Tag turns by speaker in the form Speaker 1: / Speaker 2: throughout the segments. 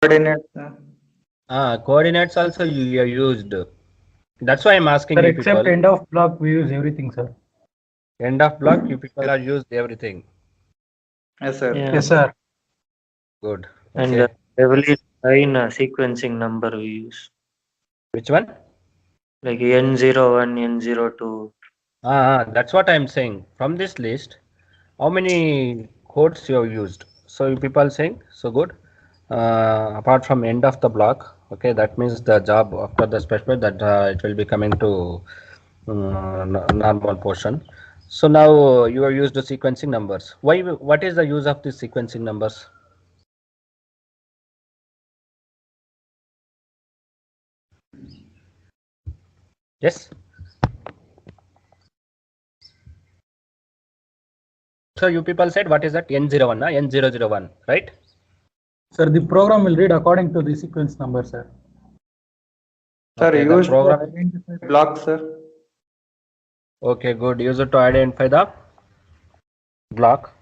Speaker 1: Coordinates.
Speaker 2: Coordinates also you are used. That's why I'm asking
Speaker 3: Sir,
Speaker 2: you
Speaker 3: except
Speaker 2: people.
Speaker 3: end of block, we use everything, sir.
Speaker 2: End of block, you people are used everything.
Speaker 1: Yes, sir.
Speaker 4: Yeah.
Speaker 3: Yes, sir.
Speaker 2: Good.
Speaker 4: And
Speaker 2: Okay.
Speaker 4: heavily line sequencing number we use,
Speaker 2: Which one?
Speaker 4: like N01, N02.
Speaker 2: That's what I'm saying. From this list, how many codes you have used? So you people saying so good. Apart from end of the block, okay, that means the job after the special that it will be coming to normal portion. So now you have used the sequencing numbers. Why? What is the use of the sequencing numbers? Yes. So you people said what is that N01, N001, right?
Speaker 3: Sir, the program will read according to the sequence number, sir.
Speaker 1: Sir,
Speaker 2: Okay, the
Speaker 1: used to
Speaker 2: program.
Speaker 1: identify blocks, sir.
Speaker 2: Okay, good. Use it to identify the block.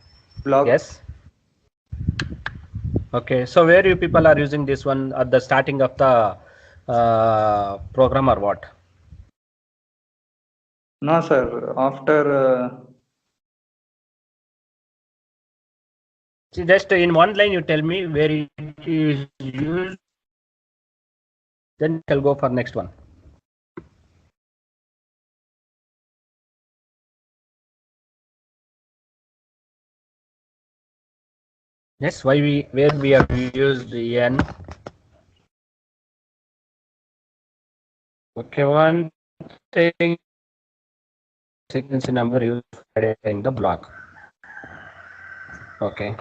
Speaker 1: Block.
Speaker 2: Yes. Okay, so where you people are using this one at the starting of the program or what?
Speaker 1: No, sir. After
Speaker 2: See, just in one line you tell me where it is used, then I'll go for next one. Yes, where we have used the n. Okay, one thing sequence number used in the block. Okay.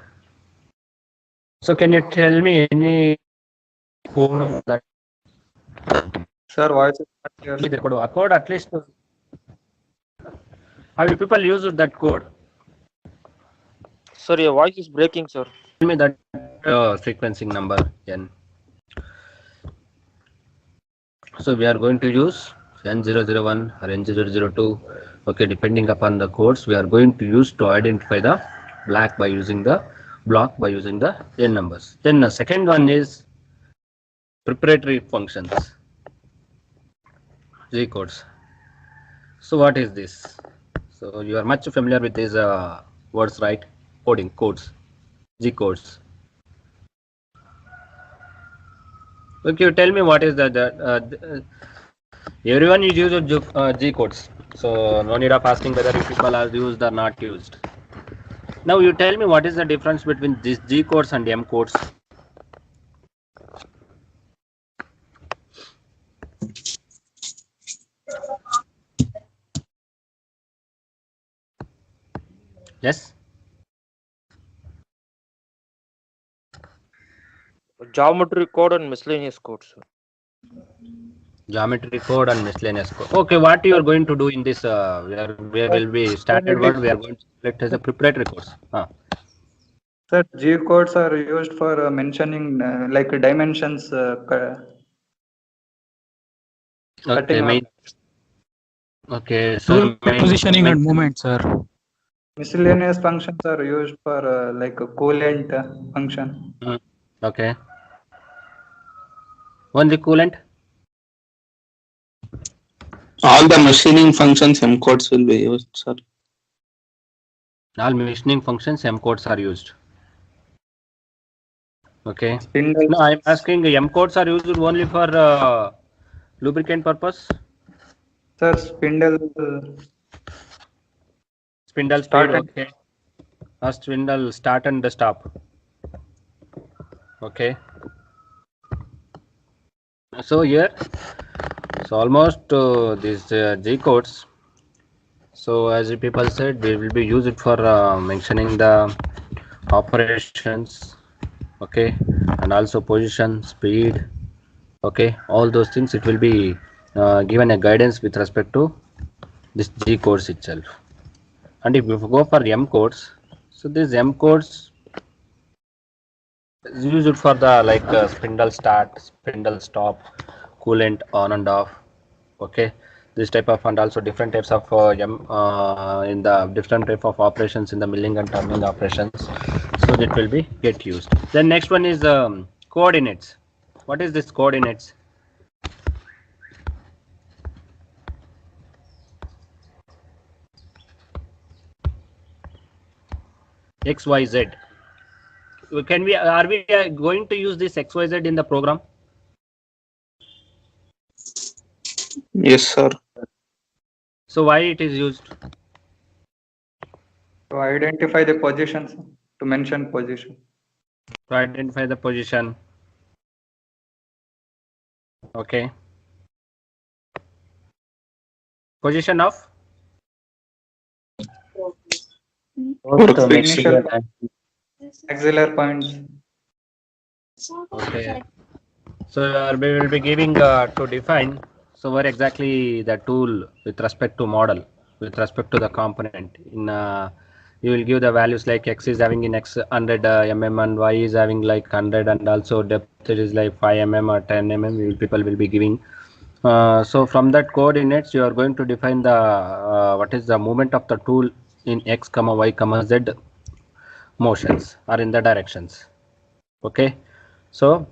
Speaker 2: So can you tell me any code of that?
Speaker 1: sir, voice is not clear.
Speaker 2: The code at least. How do people use that code?
Speaker 5: Sir, your voice is breaking, sir.
Speaker 2: Tell me that sequencing number n. So we are going to use N001 or N002. Okay, depending upon the codes, we are going to use to identify the block by using the n numbers. Then the second one is preparatory functions, G codes. So what is this? So you are much familiar with these words, right? Coding codes, G codes. Okay, tell me what is everyone is using G codes, so no need of asking whether you people are used or not used. Now you tell me what is the difference between these G codes and M codes? Yes.
Speaker 5: Geometry code and miscellaneous code, sir.
Speaker 2: Geometry code and miscellaneous code. Okay, what you are going to do in this? Where will be standard word? We are going to select as a preparatory course.
Speaker 1: Sir, G codes are used for mentioning like dimensions.
Speaker 2: Okay, okay. So
Speaker 3: Positioning and movement, sir.
Speaker 1: Miscellaneous functions are used for like a coolant function.
Speaker 2: Okay. Only coolant.
Speaker 6: All the machining functions M codes will be used, sir.
Speaker 2: All machining functions M codes are used. Okay.
Speaker 1: Spindles.
Speaker 2: No, I'm asking M codes are used only for lubricant purpose.
Speaker 1: Sir, spindle
Speaker 2: Spindle
Speaker 1: Start
Speaker 2: speed.
Speaker 1: and-
Speaker 2: Okay. Spindle start and stop. Okay. So here, so almost these G codes. So as people said, we will be used it for mentioning the operations, okay, and also position, speed, okay, all those things. It will be given a guidance with respect to this G codes itself. And if you go for M codes, so these M codes is used for the like spindle start, spindle stop, coolant on and off, okay, this type of, and also different types of in the different type of operations in the milling and turning operations, so it will be get used. Then next one is Coordinates. What is this coordinates? X, Y, Z. Can we, are we going to use this X, Y, Z in the program?
Speaker 6: Yes, sir.
Speaker 2: So why it is used?
Speaker 1: To identify the positions, to mention position.
Speaker 2: To identify the position. Okay. Position of
Speaker 4: Both the
Speaker 1: Initial
Speaker 4: material and
Speaker 1: axillary points.
Speaker 2: okay. So we will be giving to define. So where exactly the tool with respect to model, with respect to the component. In you will give the values like x is having in x 100 mm and y is having like 100 and also depth it is like 5 mm or 10 mm. People will be giving. So from that coordinates you are going to define the what is the movement of the tool in x comma y comma z motions or in the directions. Okay. So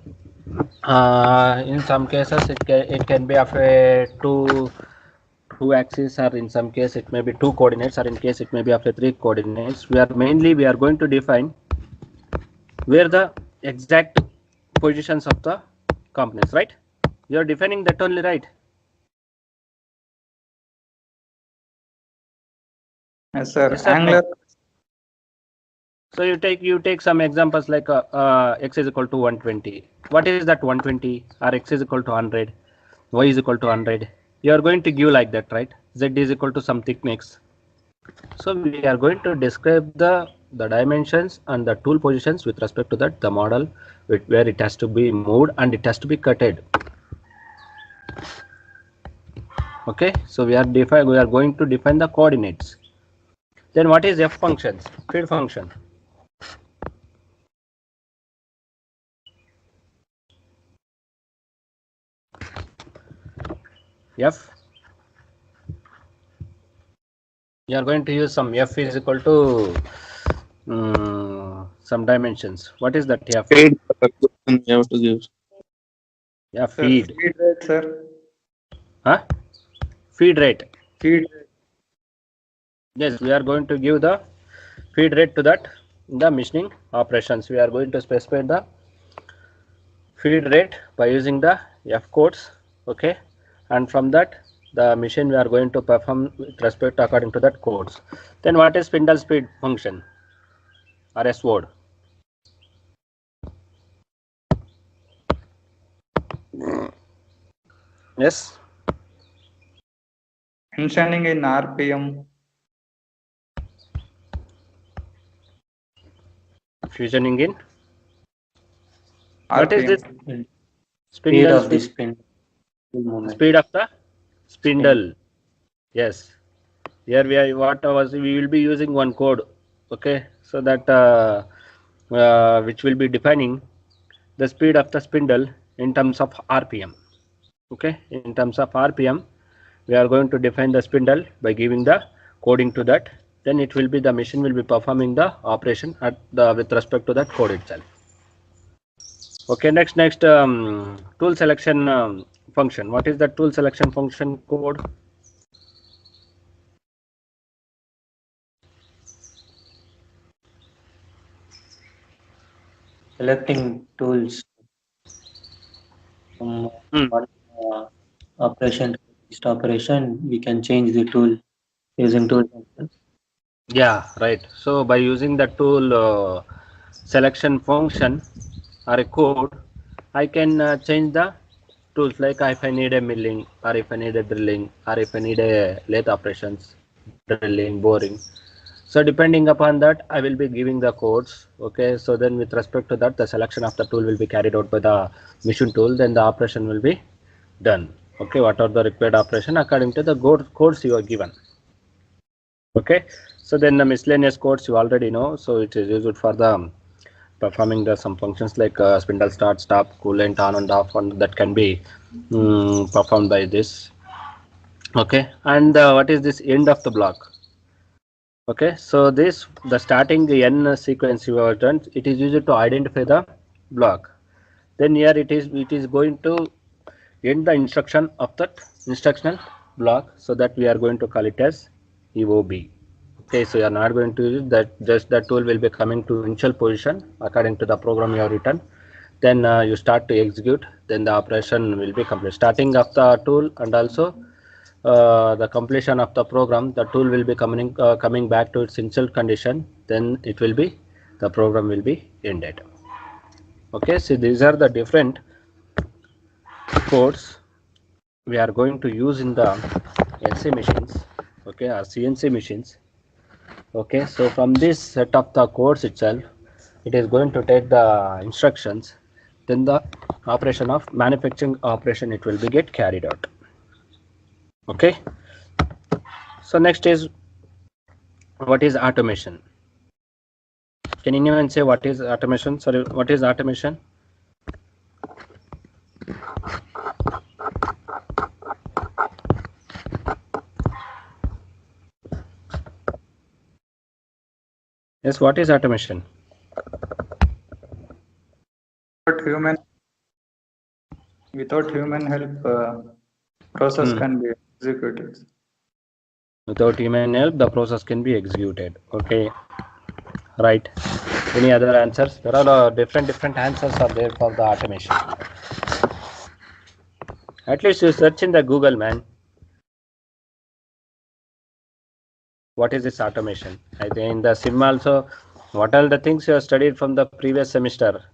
Speaker 2: in some cases it can be of a two axis, or in some case it may be two coordinates, or in case it may be of a three coordinates. We are going to define where the exact positions of the components, right? You are defining that only, right?
Speaker 1: Yes, sir.
Speaker 2: Yes or no?
Speaker 1: Angular.
Speaker 2: So you take some examples like x is equal to 120. What is that 120? Or x is equal to 100, y is equal to 100. You are going to give like that, right? Z is equal to some thickness. So we are going to describe the dimensions and the tool positions with respect to that the model where it has to be moved and it has to be cutted. Okay, so we are going to define the coordinates. Then what is f functions? Feed function. F. You are going to use some f is equal to some dimensions. What is that f?
Speaker 6: Paid you have to give.
Speaker 2: Yeah,
Speaker 1: Sir,
Speaker 2: feed.
Speaker 1: feed rate, sir.
Speaker 2: Huh? Feed rate.
Speaker 1: Feed rate.
Speaker 2: Yes, we are going to give the feed rate to that the machining operations. We are going to specify the feed rate by using the F codes. Okay, and from that the machine we are going to perform with respect according to that codes. Then what is spindle speed function or S word? Yes,
Speaker 1: Mentioning in RPM.
Speaker 2: fusioning in. What is this
Speaker 1: RPM.
Speaker 4: speed
Speaker 2: spindle
Speaker 4: of the
Speaker 2: speed?
Speaker 4: spindle movement.
Speaker 2: Speed of the spindle. Yes. Here we will be using one code. Okay, so that which will be defining the speed of the spindle in terms of RPM. Okay, in terms of RPM, we are going to define the spindle by giving the coding to that. Then it will be the machine will be performing the operation at the with respect to that code itself. Okay, next tool selection function. What is the tool selection function code?
Speaker 4: Selecting tools from one operation to next operation, we can change the tool using tool function.
Speaker 2: Yeah, right. So by using the tool selection function or a code, I can change the tools, like if I need a milling, or if I need a drilling, or if I need a lathe operations, drilling, boring. So depending upon that, I will be giving the codes. Okay, so then with respect to that, the selection of the tool will be carried out by the machine tool. Then the operation will be done. Okay, what are the required operation according to the codes you are given. Okay, so then the miscellaneous codes you already know. So it is used for the performing the some functions like spindle start, stop, coolant on and off, and that can be performed by this. Okay, and what is this end of the block? Okay, so this the starting the n sequence you have done, it is used to identify the block. then here it is going to end the instruction of that instructional block, so that we are going to call it as EOB. Okay, so you are not going to use that, just that tool will be coming to initial position according to the program you have written. Then you start to execute, then the operation will be complete. Starting of the tool and also the completion of the program, the tool will be coming back to its initial condition, then it will be, the program will be ended. Okay, so these are the different codes we are going to use in the LC machines, okay, or CNC machines. Okay, so from this set of the codes itself, it is going to take the instructions, then the operation of manufacturing operation, it will be get carried out. Okay, so next is, what is automation? Can anyone say what is automation? Sorry, what is automation? Yes, what is automation?
Speaker 1: Without human help, process can be executed.
Speaker 2: Without human help, the process can be executed. Okay, right. Any other answers? There are different answers are there for the automation. At least you search in the Google, man. What is this automation? I think in the sim also, what are the things you have studied from the previous semester?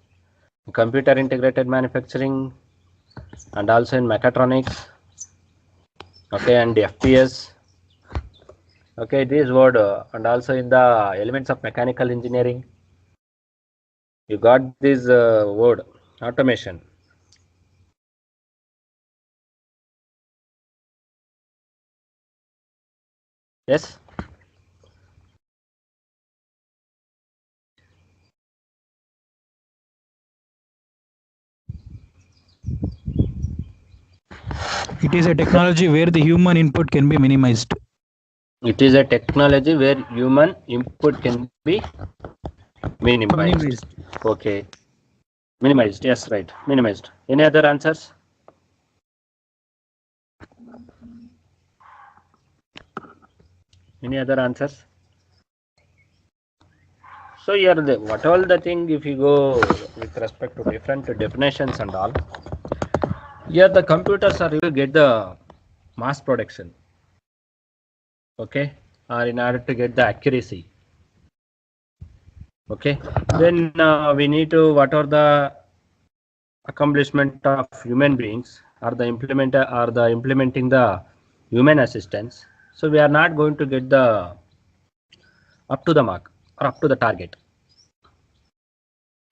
Speaker 2: Computer integrated manufacturing, and also in mechatronics. Okay, and FPS. Okay, this word, and also in the elements of mechanical engineering, you got this word automation. Yes.
Speaker 3: It is a technology where the human input can be minimized.
Speaker 2: It is a technology where human input can be minimized. Okay. Minimized. Yes, right. Minimized. Any other answers? Any other answers? So here, what all the thing, if you go with respect to different definitions and all, here the computers are to get the mass production. Okay, or in order to get the accuracy. Okay, then we need to, what are the accomplishment of human beings, or the implementing the human assistance. So we are not going to get the up to the mark or up to the target.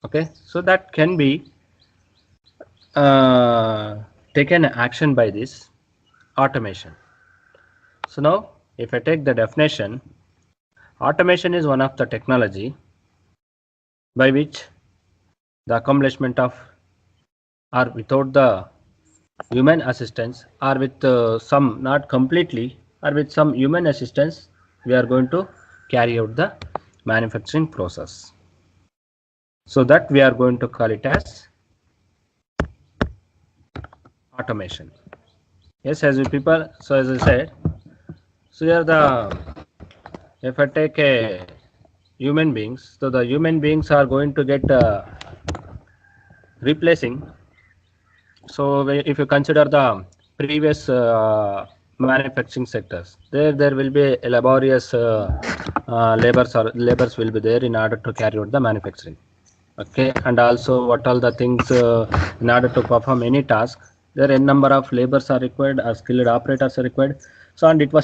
Speaker 2: Okay, so that can be taken action by this automation. So now, if I take the definition, automation is one of the technology by which the accomplishment of, or without the human assistance, or with some, not completely, or with some human assistance, we are going to carry out the manufacturing process. So that we are going to call it as automation. Yes, as you people, so as I said, so here the, if I take a human beings, so the human beings are going to get replacing. So if you consider the previous manufacturing sectors, there will be laborious labors will be there in order to carry out the manufacturing. Okay, and also what all the things in order to perform any task, there are n number of labors are required, or skilled operators are required. So and it was